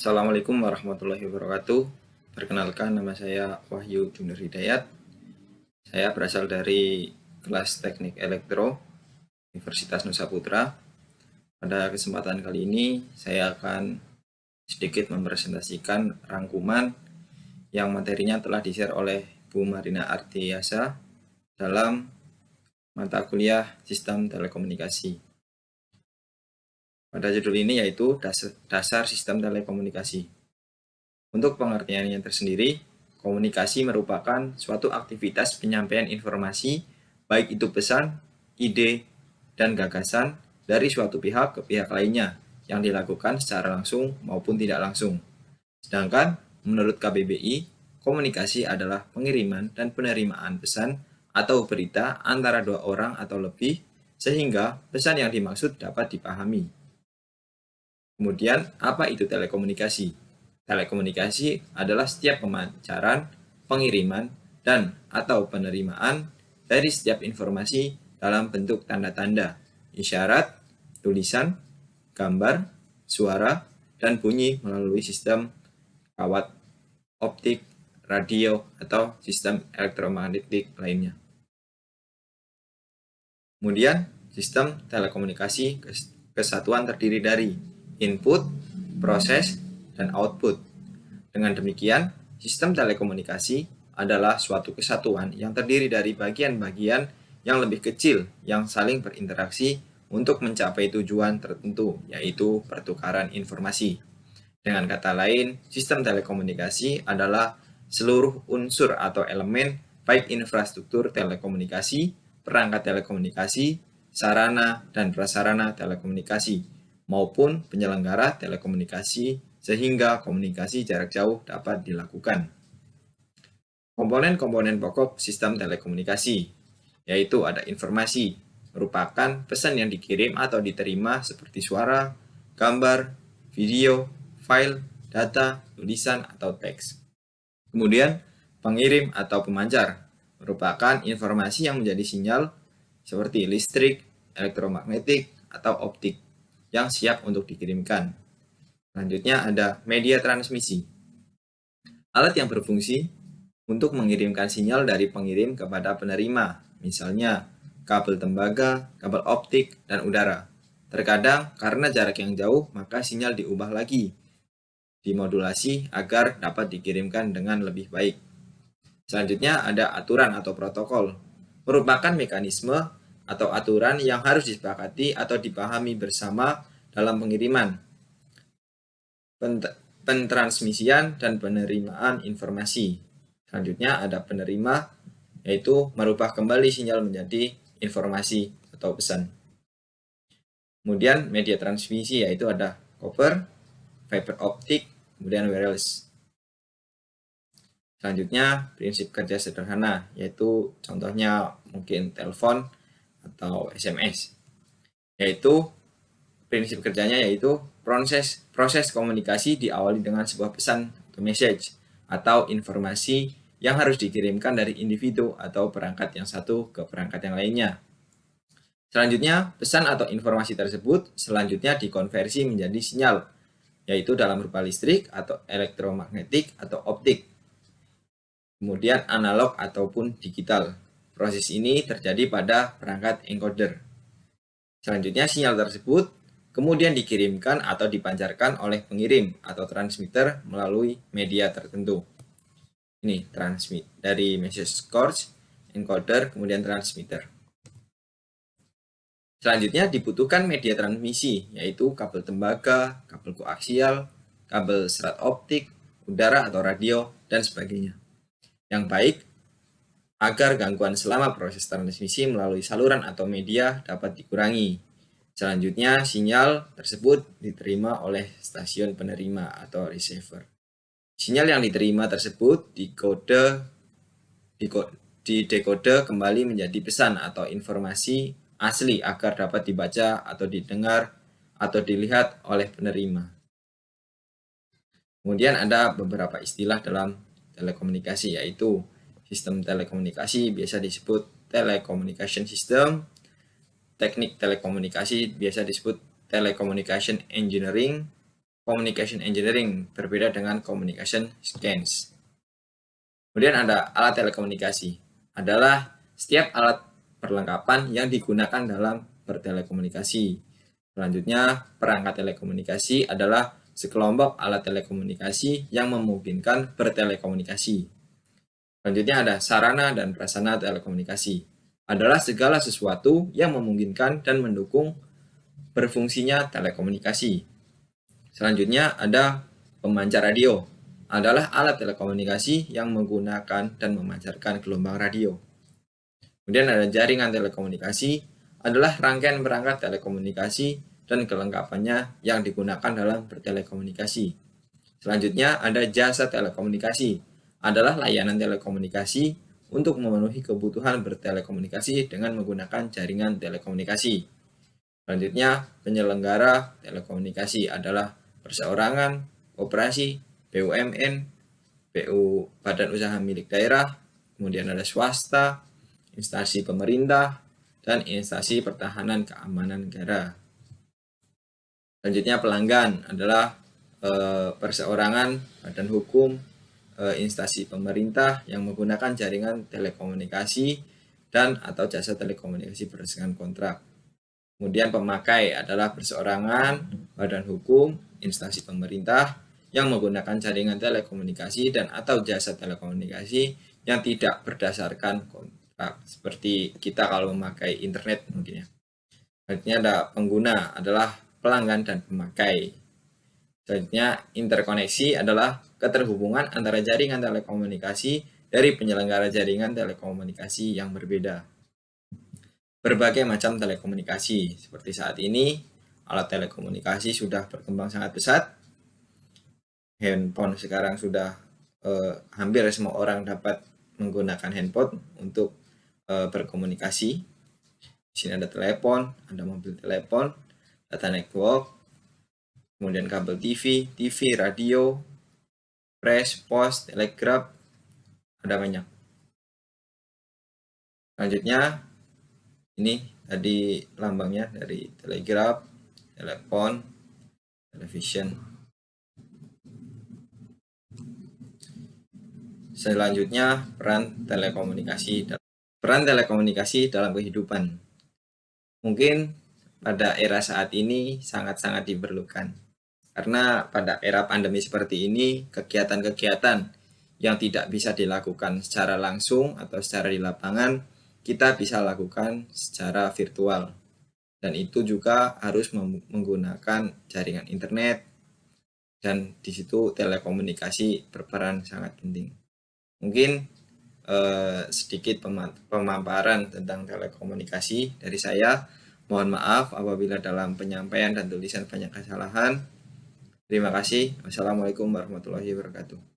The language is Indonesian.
Assalamualaikum warahmatullahi wabarakatuh. Perkenalkan, nama saya Wahyu Junior Hidayat. Saya berasal dari kelas Teknik Elektro Universitas Nusa Putra. Pada kesempatan kali ini saya akan sedikit mempresentasikan rangkuman yang materinya telah di-share oleh Bu Marina Artiasa dalam mata kuliah Sistem Telekomunikasi. Pada judul ini yaitu Dasar Sistem Telekomunikasi. Untuk pengertiannya tersendiri, komunikasi merupakan suatu aktivitas penyampaian informasi, baik itu pesan, ide, dan gagasan dari suatu pihak ke pihak lainnya yang dilakukan secara langsung maupun tidak langsung. Sedangkan menurut KBBI, komunikasi adalah pengiriman dan penerimaan pesan atau berita antara dua orang atau lebih sehingga pesan yang dimaksud dapat dipahami. Kemudian, apa itu telekomunikasi? Telekomunikasi adalah setiap pemancaran, pengiriman, dan atau penerimaan dari setiap informasi dalam bentuk tanda-tanda, isyarat, tulisan, gambar, suara, dan bunyi melalui sistem kawat optik, radio, atau sistem elektromagnetik lainnya. Kemudian, sistem telekomunikasi kesatuan terdiri dari input, proses, dan output. Dengan demikian, sistem telekomunikasi adalah suatu kesatuan yang terdiri dari bagian-bagian yang lebih kecil yang saling berinteraksi untuk mencapai tujuan tertentu, yaitu pertukaran informasi. Dengan kata lain, sistem telekomunikasi adalah seluruh unsur atau elemen baik infrastruktur telekomunikasi, perangkat telekomunikasi, sarana dan prasarana telekomunikasi, maupun penyelenggara telekomunikasi sehingga komunikasi jarak jauh dapat dilakukan. Komponen-komponen pokok sistem telekomunikasi, yaitu ada informasi, merupakan pesan yang dikirim atau diterima seperti suara, gambar, video, file, data, tulisan, atau teks. Kemudian, pengirim atau pemancar, merupakan informasi yang menjadi sinyal seperti listrik, elektromagnetik, atau optik yang siap untuk dikirimkan. Selanjutnya ada media transmisi. Alat yang berfungsi untuk mengirimkan sinyal dari pengirim kepada penerima, misalnya kabel tembaga, kabel optik, dan udara. Terkadang karena jarak yang jauh, maka sinyal diubah lagi, dimodulasi agar dapat dikirimkan dengan lebih baik. Selanjutnya ada aturan atau protokol. Merupakan mekanisme atau aturan yang harus disepakati atau dipahami bersama dalam pengiriman, pentransmisian, dan penerimaan informasi. Selanjutnya ada penerima, yaitu merubah kembali sinyal menjadi informasi atau pesan. Kemudian media transmisi yaitu ada copper, fiber optik, kemudian wireless. Selanjutnya prinsip kerja sederhana, yaitu contohnya mungkin telepon atau SMS. Yaitu prinsip kerjanya yaitu proses komunikasi diawali dengan sebuah pesan atau message atau informasi yang harus dikirimkan dari individu atau perangkat yang satu ke perangkat yang lainnya. Selanjutnya, pesan atau informasi tersebut selanjutnya dikonversi menjadi sinyal, yaitu dalam rupa listrik atau elektromagnetik atau optik. Kemudian analog ataupun digital. Proses ini terjadi pada perangkat encoder. Selanjutnya, sinyal tersebut kemudian dikirimkan atau dipancarkan oleh pengirim atau transmitter melalui media tertentu. Ini transmit dari message source, encoder, kemudian transmitter. Selanjutnya dibutuhkan media transmisi, yaitu kabel tembaga, kabel koaksial, kabel serat optik, udara atau radio, dan sebagainya. Yang baik agar gangguan selama proses transmisi melalui saluran atau media dapat dikurangi. Selanjutnya, sinyal tersebut diterima oleh stasiun penerima atau receiver. Sinyal yang diterima tersebut didekode kembali menjadi pesan atau informasi asli agar dapat dibaca atau didengar atau dilihat oleh penerima. Kemudian ada beberapa istilah dalam telekomunikasi, yaitu sistem telekomunikasi biasa disebut telecommunication system, teknik telekomunikasi biasa disebut telecommunication engineering, communication engineering, berbeda dengan communication science. Kemudian ada alat telekomunikasi. Adalah setiap alat perlengkapan yang digunakan dalam bertelekomunikasi. Selanjutnya, perangkat telekomunikasi adalah sekelompok alat telekomunikasi yang memungkinkan bertelekomunikasi. Selanjutnya ada sarana dan prasarana telekomunikasi. Adalah segala sesuatu yang memungkinkan dan mendukung berfungsinya telekomunikasi. Selanjutnya ada pemancar radio. Adalah alat telekomunikasi yang menggunakan dan memancarkan gelombang radio. Kemudian ada jaringan telekomunikasi, adalah rangkaian perangkat telekomunikasi dan kelengkapannya yang digunakan dalam bertelekomunikasi. Selanjutnya ada jasa telekomunikasi, adalah layanan telekomunikasi untuk memenuhi kebutuhan bertelekomunikasi dengan menggunakan jaringan telekomunikasi. Selanjutnya, penyelenggara telekomunikasi adalah perseorangan, operasi, BUMN, badan usaha milik daerah, kemudian ada swasta, instansi pemerintah, dan instansi pertahanan keamanan negara. Selanjutnya pelanggan adalah perseorangan, badan hukum, instansi pemerintah yang menggunakan jaringan telekomunikasi dan atau jasa telekomunikasi berdasarkan kontrak. Kemudian pemakai adalah perseorangan, badan hukum, instansi pemerintah yang menggunakan jaringan telekomunikasi dan atau jasa telekomunikasi yang tidak berdasarkan kontrak. Seperti kita kalau memakai internet mungkin ya. Selanjutnya ada pengguna adalah pelanggan dan pemakai. Selanjutnya interkoneksi adalah keterhubungan antara jaringan telekomunikasi dari penyelenggara jaringan telekomunikasi yang berbeda. Berbagai macam telekomunikasi. Seperti saat ini, alat telekomunikasi sudah berkembang sangat pesat. Handphone sekarang sudah hampir semua orang dapat menggunakan handphone untuk berkomunikasi. Di sini ada telepon, ada mobil telepon, data network, kemudian kabel TV, radio, press, pos, telegraf, ada banyak. Selanjutnya, ini tadi lambangnya dari telegraf, telepon, television. Selanjutnya, peran telekomunikasi dalam kehidupan. Mungkin pada era saat ini sangat-sangat diperlukan. Karena pada era pandemi seperti ini, kegiatan-kegiatan yang tidak bisa dilakukan secara langsung atau secara di lapangan, kita bisa lakukan secara virtual. Dan itu juga harus menggunakan jaringan internet, dan di situ telekomunikasi berperan sangat penting. Mungkin sedikit pemaparan tentang telekomunikasi dari saya. Mohon maaf apabila dalam penyampaian dan tulisan banyak kesalahan. Terima kasih. Wassalamualaikum warahmatullahi wabarakatuh.